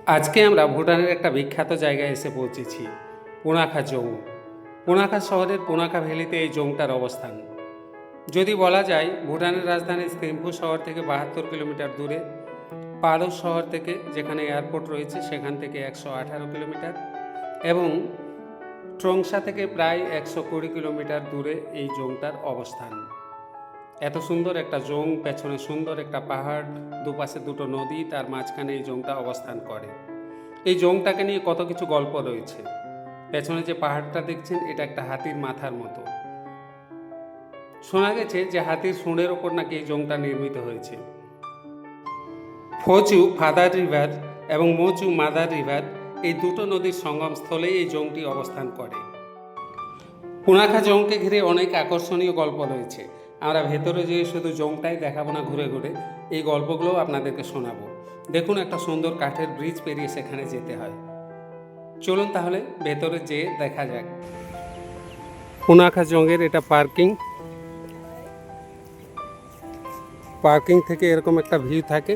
আজকে আমরা ভুটানের একটা বিখ্যাত জায়গায় এসে পৌঁছেছি, পুনাখা জং। পুনাখা শহরের পুনাখা ভ্যালিতে এই জংটার অবস্থান। যদি বলা যায় ভুটানের রাজধানী থিম্পু শহর থেকে 72 কিলোমিটার দূরে, পারো শহর থেকে যেখানে এয়ারপোর্ট রয়েছে সেখান থেকে 118 কিলোমিটার, এবং ট্রংসা থেকে প্রায় 120 কিলোমিটার দূরে এই জংটার অবস্থান। এত সুন্দর একটা জং, পেছনে সুন্দর একটা পাহাড়, দুপাশে দুটো নদী, তার মাঝখানে এই জংটা অবস্থান করে। এই জংটাকে নিয়ে কত কিছু গল্প রয়েছে। পেছনে যে পাহাড়টা দেখছেন এটা একটা হাতির মাথার মতো। শোনা গেছে যে হাতির শুঁড়ের ওপর নাকি এই জংটা নির্মিত হয়েছে। ফোচু ফাদার রিভার এবং মোচু মাদার রিভার, এই দুটো নদীর সঙ্গমস্থলেই এই জংটি অবস্থান করে। পুনাখা জংকে ঘিরে অনেক আকর্ষণীয় গল্প রয়েছে। আমরা ভেতরে যেয়ে শুধু জংটাই দেখাবো না, ঘুরে ঘুরে এই গল্পগুলোও আপনাদেরকে শোনাবো। দেখুন, একটা সুন্দর কাঠের ব্রিজ পেরিয়ে সেখানে যেতে হয়। চলুন তাহলে ভেতরে যেয়ে দেখা যাক। পুনাখা জংয়ের এটা পার্কিং থেকে এরকম একটা ভিউ থাকে।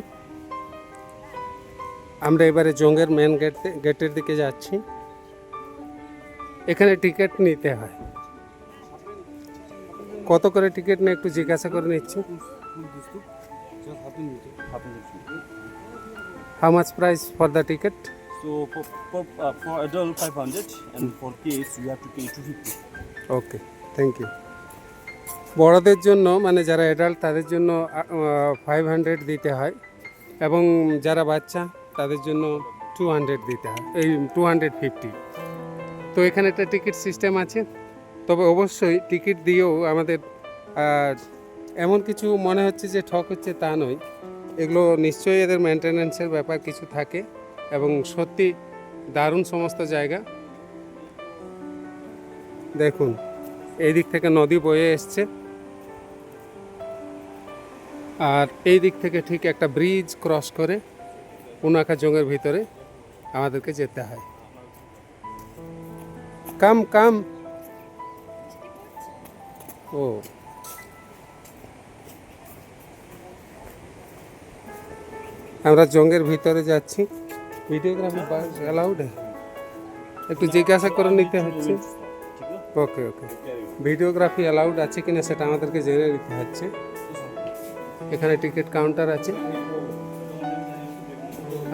আমরা এবারে জংয়ের মেন গেটের দিকে যাচ্ছি। এখানে টিকিট নিতে হয়। কত করে টিকিট নিয়ে একটু জিজ্ঞাসা করে নিচ্ছি। How much price for the ticket? So for adult 500 and for kids you have to pay 250. Okay, thank you. বড়দের জন্য মানে যারা অ্যাডাল্ট তাদের জন্য 500 দিতে হয়, এবং যারা বাচ্চা তাদের জন্য 200 দিতে হয়, এই 250। তো এখানে একটা টিকিট সিস্টেম আছে, তবে অবশ্যই টিকিট দিয়েও আমাদের এমন কিছু মনে হচ্ছে যে ঠক হচ্ছে তা নয়। এগুলো নিশ্চয়ই এদের মেনটেন্যান্সের ব্যাপার কিছু থাকে, এবং সত্যি দারুণ সমস্ত জায়গা। দেখুন, এই দিক থেকে নদী বয়ে এসছে, আর এই দিক থেকে ঠিক একটা ব্রিজ ক্রস করে পুনাখা জংয়ের ভিতরে আমাদেরকে যেতে হয়। কাম ও, আমরা জংয়ের ভিতরে যাচ্ছি। Videography allowed? একটু জিজ্ঞাসা করে নিতে হচ্ছে। ওকে, ভিডিওগ্রাফি অ্যালাউড আছে কিনা সেটা আমাদেরকে জেনে নিতে হচ্ছে। এখানে টিকিট কাউন্টার আছে,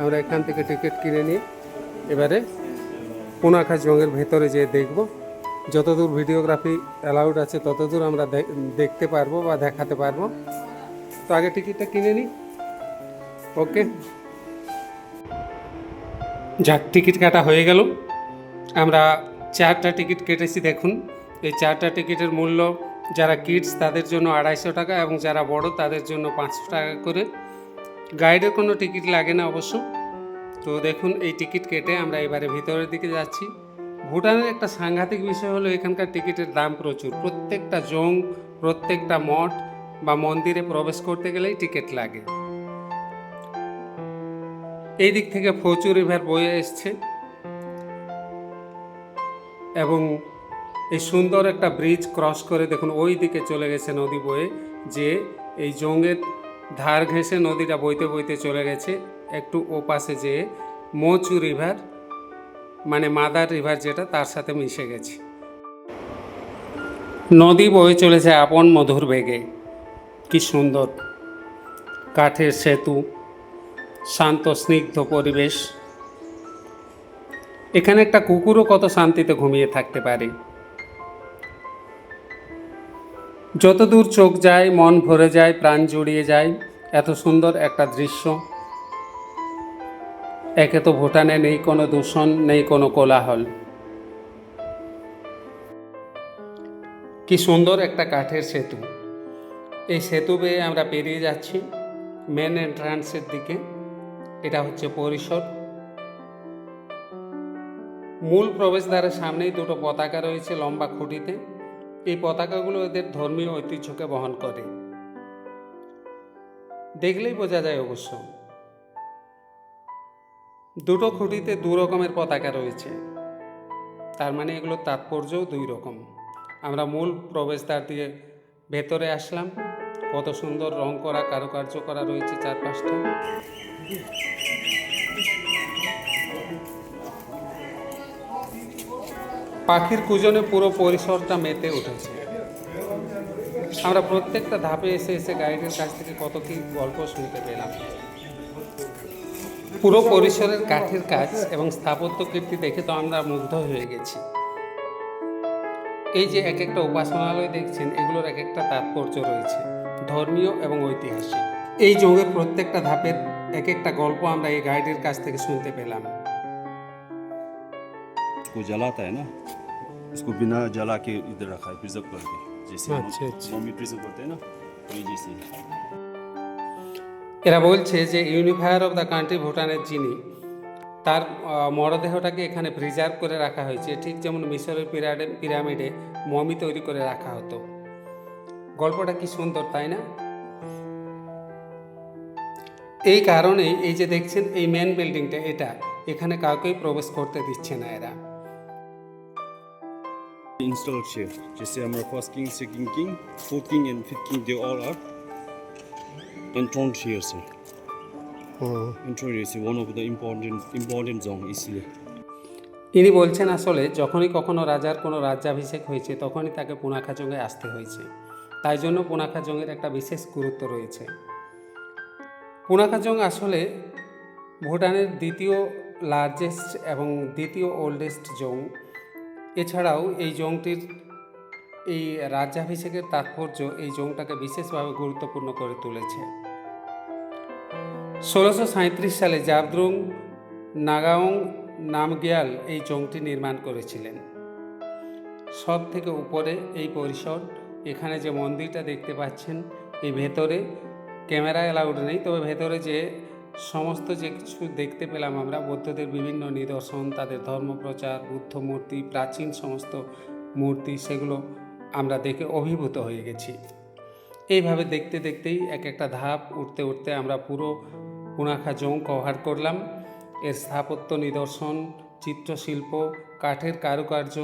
আমরা এখান থেকে টিকিট কিনে নিয়ে এবারে পুনাখা জংয়ের ভেতরে যেয়ে দেখব। যতদূর ভিডিওগ্রাফি অ্যালাউড আছে ততদূর আমরা দেখতে পারবো বা দেখাতে পারবো। তো আগে টিকিটটা কিনে নিই। ওকে, যাক, টিকিট কাটা হয়ে গেল। আমরা 4টা টিকিট কেটেছি। দেখুন, এই 4টা টিকিটের মূল্য যারা কিডস তাদের জন্য 250 টাকা, এবং যারা বড় তাদের জন্য 500 টাকা করে। গাইডের কোনো টিকিট লাগে না অবশ্য। তো দেখুন, এই টিকিট কেটে আমরা এবারে ভিতরের দিকে যাচ্ছি। ভুটানের একটা সাংঘাতিক বিষয় হলো এখানকার টিকিটের দাম প্রচুর। প্রত্যেকটা জং, প্রত্যেকটা মঠ বা মন্দিরে প্রবেশ করতে গেলেই টিকিট লাগে। এই দিক থেকে ফোচু রিভার বয়ে এসছে, এবং এই সুন্দর একটা ব্রিজ ক্রস করে দেখুন ওই দিকে চলে গেছে নদী বয়ে, যে এই জংয়ের ধার ঘেঁষে নদীটা বইতে বইতে চলে গেছে একটু ওপাশে, যে মোচু রিভার মানে মাদার রিভার যেটা, তার সাথে মিশে গেছে। নদী বয়ে চলেছে আপন মধুর বেগে। কি সুন্দর কাঠের সেতু, শান্ত স্নিগ্ধ পরিবেশ। এখানে একটা কুকুরও কত শান্তিতে ঘুমিয়ে থাকতে পারে। যতদূর চোখ যায় মন ভরে যায়, প্রাণ জুড়িয়ে যায়। এত সুন্দর একটা দৃশ্য। একে তো ভুটানে নেই কোনো দূষণ, নেই কোনো কোলাহল। কি সুন্দর একটা কাঠের সেতু। এই সেতু বেয়ে আমরা পেরিয়ে যাচ্ছি মেন এন্ট্রান্সের দিকে। এটা হচ্ছে পরিসর। মূল প্রবেশদ্বারের সামনেই দুটো পতাকা রয়েছে লম্বা খুঁটিতে। এই পতাকাগুলো এদের ধর্মীয় ঐতিহ্যকে বহন করে, দেখলেই বোঝা যায় অবশ্য। দুটো খুঁটিতে 2 রকমের পতাকা রয়েছে, তার মানে এগুলোর তাৎপর্যও 2 রকম। আমরা মূল প্রবেশদ্বার দিয়ে ভেতরে আসলাম। কত সুন্দর রং করা, কারুকার্য করা রয়েছে চারপাশটা। পাখির কুজনে পুরো পরিসরটা মেতে উঠেছে। আমরা প্রত্যেকটা ধাপে এসে এসে গাইডের কাছ থেকে কত কি গল্প শুনতে পেলাম। পুরো পরিসরের কাঠের কাজ এবং স্থাপত্য কীর্তি দেখে তো আমরা মুগ্ধ হয়ে গেছি। এই যে এক একটা উপাসনালয় দেখছেন, এগুলোর এক একটা তাৎপর্য রয়েছে, ধর্মীয় এবং ঐতিহাসিক। এই যোগের প্রত্যেকটা ধাপের এক একটা গল্প আমরা এই গাইডের কাছ থেকে শুনতে পেলাম। इसको जलाता है ना, इसको बिना जला के इधर रखा है प्रिजर्व करके, जैसे अच्छा, अच्छा। मम्मी प्रिजर्व करते हैं ना, वही जैसे। এরা বলছে যে ইউনিফায়ার অফ দ্য কান্ট্রি ভুটানের যিনি, তার মরদেহটাকে এখানে প্রিজার্ভ করে রাখা হয়েছে, ঠিক যেমন মিশরের পিরামিডে মমি তৈরি করে রাখা হতো। গল্পটা কি সুন্দর, তাই না? এই কারণেই এই যে দেখছেন এই মেন বিল্ডিংটা, এটা এখানে কাউকেই প্রবেশ করতে দিচ্ছে না এরা। Install chair, जैसे हमारा first king, second king, fourth king and fifth king, they all are enthroned chairs. Enthroned is one of the important zone इसलिए। ইনি বলছেন আসলে যখনই কখনো রাজার কোনো রাজ্যাভিষেক হয়েছে তখনই তাকে পুনাখাজংয়ে আসতে হয়েছে, তাই জন্য পুনাখাজংয়ের একটা বিশেষ গুরুত্ব রয়েছে। পুনাখাজং আসলে ভুটানের দ্বিতীয় লার্জেস্ট এবং দ্বিতীয় ওল্ডেস্ট জং। এছাড়াও এই জংটির এই রাজ্যাভিষেকের তাৎপর্য এই জংটাকে বিশেষভাবে গুরুত্বপূর্ণ করে তুলেছে। 1637 সালে জাবদ্রুং নাগাওং নামগিয়াল এই জংটি নির্মাণ করেছিলেন। সব থেকে উপরে এই পরিসর, এখানে যে মন্দিরটা দেখতে পাচ্ছেন, এই ভেতরে ক্যামেরা অ্যালাউড নেই, তবে ভেতরে যে সমস্ত যে কিছু দেখতে পেলাম আমরা, বৌদ্ধদের বিভিন্ন নিদর্শন, তাদের ধর্মপ্রচার, বুদ্ধ মূর্তি, প্রাচীন সমস্ত মূর্তি, সেগুলো আমরা দেখে অভিভূত হয়ে গেছি। এইভাবে দেখতে দেখতেই এক একটা ধাপ উঠতে উঠতে আমরা পুরো পুনাখাজং কভার করলাম। এর স্থাপত্য নিদর্শন, চিত্রশিল্প, কাঠের কারুকার্য,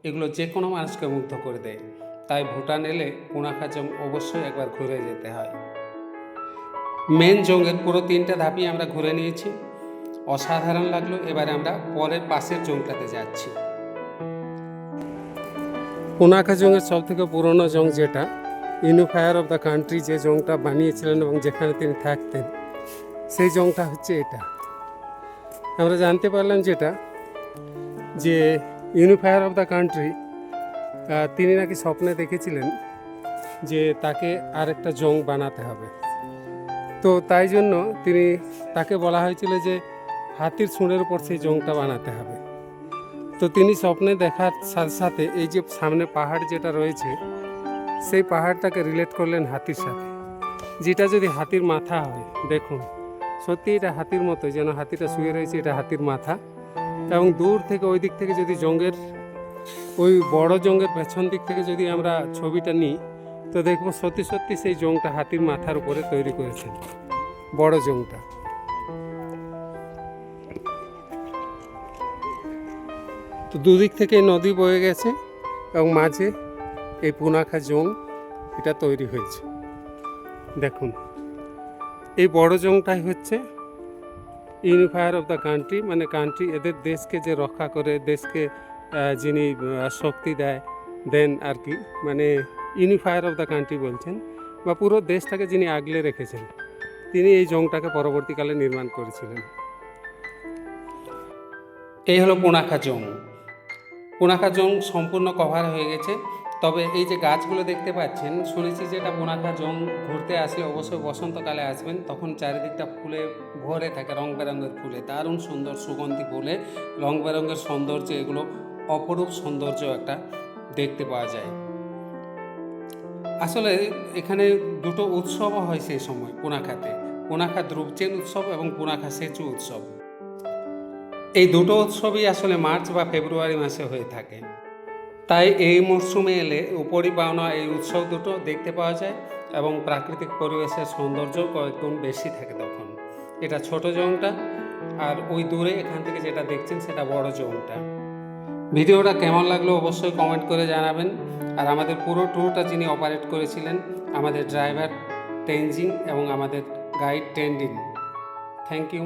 এগুলো যে কোনো মানুষকে মুগ্ধ করে দেয়। তাই ভুটান এলে পুনাখাজং অবশ্যই একবার ঘুরে যেতে হয়। মেন জংয়ের পুরো 3টা ধাপই আমরা ঘুরে নিয়েছি, অসাধারণ লাগলো। এবারে আমরা পরের পাশের জংটাতে যাচ্ছি। পুনাখাজংয়ের সব থেকে পুরনো জং, যেটা ইউনিফায়ার অফ দ্য কান্ট্রি যে জংটা বানিয়েছিলেন এবং যেখানে তিনি থাকতেন, সেই জংটা হচ্ছে এটা। আমরা জানতে পারলাম যেটা যে ইউনিফায়ার অফ দ্য কান্ট্রি তিনি নাকি স্বপ্নে দেখেছিলেন যে তাকে আরেকটা জং বানাতে হবে। তো তাই জন্য তাকে বলা হয়েছিল যে হাতির সুঁড়ের উপর সেই জংটা বানাতে হবে। তো তিনি স্বপ্নে দেখার সাথে সাথে এই যে সামনে পাহাড় যেটা রয়েছে, সেই পাহাড়টাকে রিলেট করলেন হাতির সাথে, যেটা যদি হাতির মাথা হয়, দেখুন সত্যি এটা হাতির মতো, যেন হাতিটা শুয়ে রয়েছে, এটা হাতির মাথা। এবং দূর থেকে ওই দিক থেকে যদি জঙ্গের ওই বড় জঙ্গের পেছন দিক থেকে যদি আমরা ছবিটা নিই, তো দেখবো সত্যি সত্যি সেই জংটা হাতির মাথার উপরে তৈরি করেছেন, বড় জংটা। তো দুদিক থেকে নদী বয়ে গেছে এবং মাঝে এই পুনাখাজং এটা তৈরি হয়েছে। দেখুন এই বড় জংটাই হচ্ছে ইউনিফায়ার অফ দ্য কান্ট্রি, মানে কান্ট্রি, এদের দেশকে যে রক্ষা করে, দেশকে যিনি শক্তি দেন আর কি, মানে ইউনিফায়ার অফ দ্য কান্ট্রি বলছেন, বা পুরো দেশটাকে যিনি আগলে রেখেছেন, তিনি এই জংটাকে পরবর্তীকালে নির্মাণ করেছিলেন। এই হলো পুনাখাজং। পুনাখাজং সম্পূর্ণ কভার হয়ে গেছে। তবে এই যে গাছগুলো দেখতে পাচ্ছেন, শুনেছি যে এটা পুনাখাজং ঘুরতে আসলে অবশ্যই বসন্তকালে আসবেন, তখন চারিদিকটা ফুলে ভরে থাকে, রং বেরঙের ফুলে, দারুণ সুন্দর সুগন্ধি ফুলে, রং বেরঙের সৌন্দর্য, এগুলো অপরূপ সৌন্দর্য একটা দেখতে পাওয়া যায়। আসলে এখানে দুটো উৎসবও হয় সেই সময় পুনাখাতে, পুনাখা দ্রুপচেন উৎসব এবং পুনাখা সেচু উৎসব। এই দুটো উৎসবই আসলে মার্চ বা ফেব্রুয়ারি মাসে হয়ে থাকে। তাই এই মরশুমে এলে উপরি পাওনা এই উৎসব দুটো দেখতে পাওয়া যায় এবং প্রাকৃতিক পরিবেশের সৌন্দর্য কয়েকগুণ বেশি থাকে তখন। এটা ছোট জংটা, আর ওই দূরে এখান থেকে যেটা দেখছেন সেটা বড় জংটা। ভিডিওটা কেমন লাগলো অবশ্যই কমেন্ট করে জানাবেন। আর আমাদের পুরো ট্যুরটা যিনি অপারেট করেছিলেন, আমাদের ড্রাইভার তেনজিং এবং আমাদের গাইড টেন্ডিং, থ্যাংক ইউ।